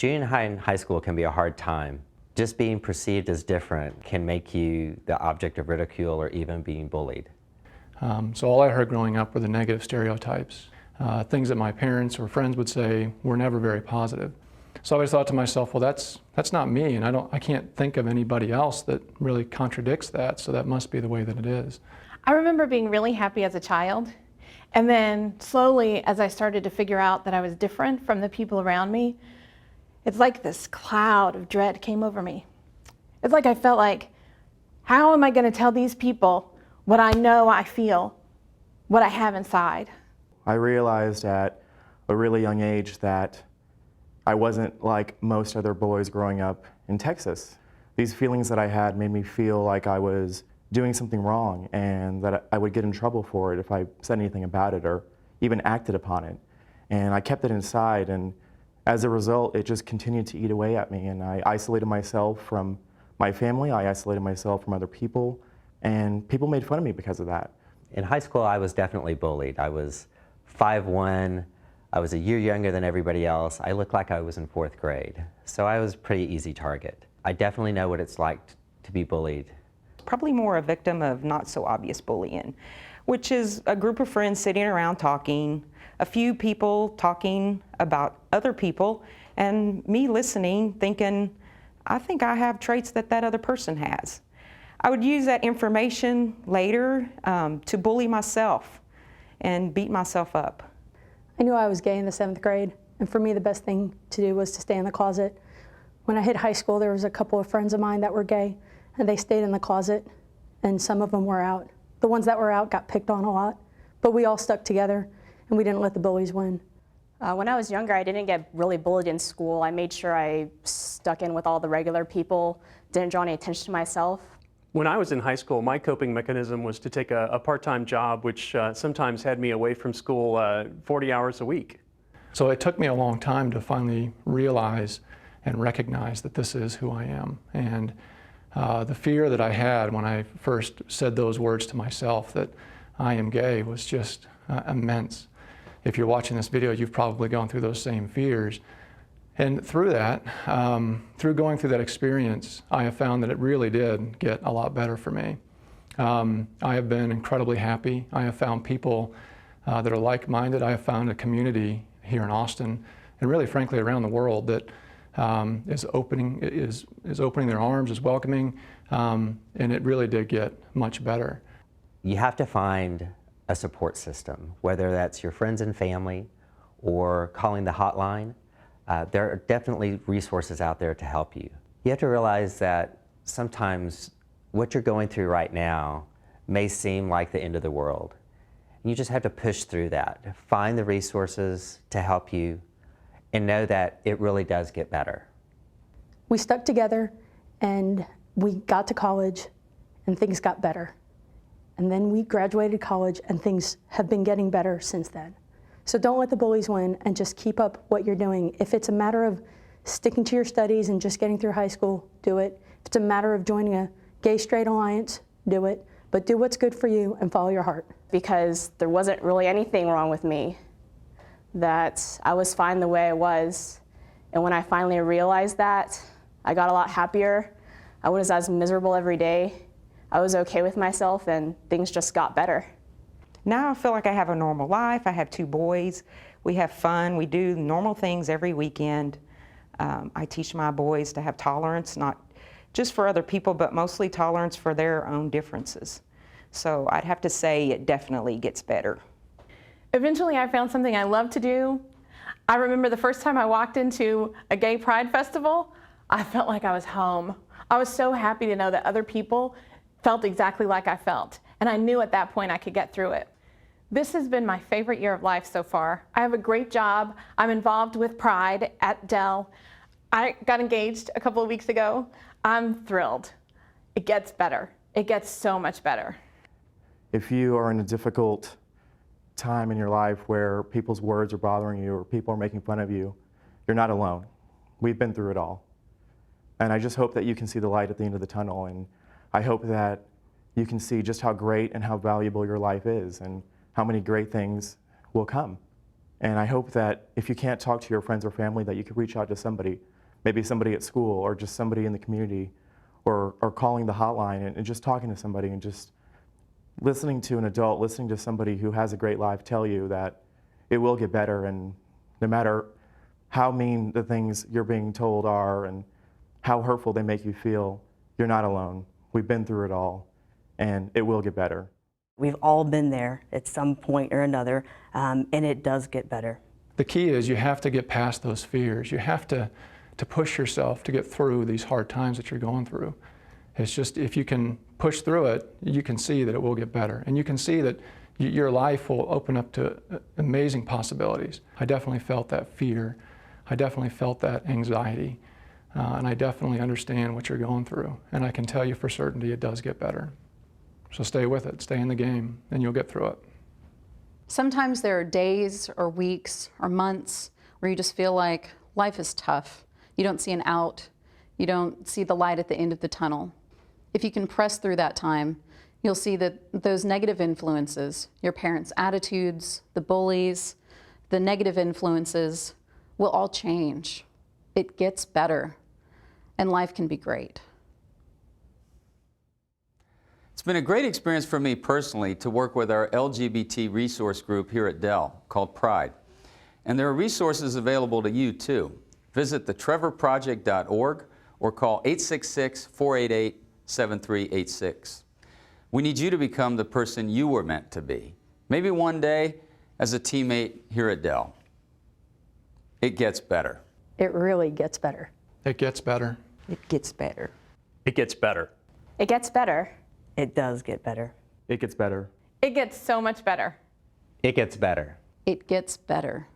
Junior high and high school can be a hard time. Just being perceived as different can make you the object of ridicule or even being bullied. So all I heard growing up were the negative stereotypes. Things that my parents or friends would say were never very positive. So I always thought to myself, well, that's not me, and I can't think of anybody else that really contradicts that, so that must be the way that it is. I remember being really happy as a child, and then slowly as I started to figure out that I was different from the people around me, it's like this cloud of dread came over me. It's like I felt like, how am I going to tell these people what I know I feel, what I have inside? I realized at a really young age that I wasn't like most other boys growing up in Texas. These feelings that I had made me feel like I was doing something wrong and that I would get in trouble for it if I said anything about it or even acted upon it. And I kept it inside, and as a result, it just continued to eat away at me, and I isolated myself from my family, I isolated myself from other people, and people made fun of me because of that. In high school, I was definitely bullied. I was 5'1", I was a year younger than everybody else. I looked like I was in 4th grade, so I was a pretty easy target. I definitely know what it's like to be bullied. Probably more a victim of not so obvious bullying, which is a group of friends sitting around talking, a few people talking about other people, and me listening, thinking, I think I have traits that that other person has. I would use that information later to bully myself and beat myself up. I knew I was gay in the 7th grade, and for me the best thing to do was to stay in the closet. When I hit high school, there was a couple of friends of mine that were gay, and they stayed in the closet, and some of them were out. The ones that were out got picked on a lot, but we all stuck together, and we didn't let the bullies win. When I was younger, I didn't get really bullied in school. I made sure I stuck in with all the regular people, didn't draw any attention to myself. When I was in high school, my coping mechanism was to take a part-time job, which sometimes had me away from school 40 hours a week. So it took me a long time to finally realize and recognize that this is who I am. And the fear that I had when I first said those words to myself, that I am gay, was just immense. If you're watching this video, you've probably gone through those same fears. And through that, through going through that experience, I have found that it really did get a lot better for me. I have been incredibly happy. I have found people that are like-minded. I have found a community here in Austin, and really frankly around the world, that is opening their arms, is welcoming, and it really did get much better. You have to find a support system, whether that's your friends and family or calling the hotline. There are definitely resources out there to help you. You have to realize that sometimes what you're going through right now may seem like the end of the world. You just have to push through that. Find the resources to help you and know that it really does get better. We stuck together, and we got to college, and things got better. And then we graduated college, and things have been getting better since then. So don't let the bullies win, and just keep up what you're doing. If it's a matter of sticking to your studies and just getting through high school, do it. If it's a matter of joining a gay-straight alliance, do it. But do what's good for you and follow your heart. Because there wasn't really anything wrong with me, that I was fine the way I was. And when I finally realized that, I got a lot happier. I was as miserable every day. I was okay with myself, and things just got better. Now I feel like I have a normal life. I have 2 boys. We have fun. We do normal things every weekend. I teach my boys to have tolerance, not just for other people, but mostly tolerance for their own differences. So I'd have to say it definitely gets better. Eventually I found something I love to do. I remember the first time I walked into a gay pride festival, I felt like I was home. I was so happy to know that other people felt exactly like I felt, and I knew at that point I could get through it. This has been my favorite year of life so far. I have a great job. I'm involved with Pride at Dell. I got engaged a couple of weeks ago. I'm thrilled. It gets better. It gets so much better. If you are in a difficult time in your life where people's words are bothering you or people are making fun of you, you're not alone. We've been through it all. And I just hope that you can see the light at the end of the tunnel, and I hope that you can see just how great and how valuable your life is and how many great things will come. And I hope that if you can't talk to your friends or family, that you could reach out to somebody, maybe somebody at school or just somebody in the community, or calling the hotline and just talking to somebody and just listening to an adult, listening to somebody who has a great life tell you that it will get better, and no matter how mean the things you're being told are and how hurtful they make you feel, you're not alone. We've been through it all, and it will get better. We've all been there at some point or another, and it does get better. The key is you have to get past those fears. You have to push yourself to get through these hard times that you're going through. It's just, if you can push through it, you can see that it will get better. And you can see that your life will open up to amazing possibilities. I definitely felt that fear. I definitely felt that anxiety. And I definitely understand what you're going through. And I can tell you for certainty it does get better. So stay with it, stay in the game, and you'll get through it. Sometimes there are days or weeks or months where you just feel like life is tough. You don't see an out. You don't see the light at the end of the tunnel. If you can press through that time, you'll see that those negative influences, your parents' attitudes, the bullies, the negative influences, will all change. It gets better, and life can be great. It's been a great experience for me personally to work with our LGBT resource group here at Dell called Pride. And there are resources available to you too. Visit thetrevorproject.org or call 866-488-7386. We need you to become the person you were meant to be. Maybe one day as a teammate here at Dell. It gets better. It really gets better. It gets better. It gets better. It gets better. It gets better. It does get better. It gets better. It gets so much better. It gets better. It gets better.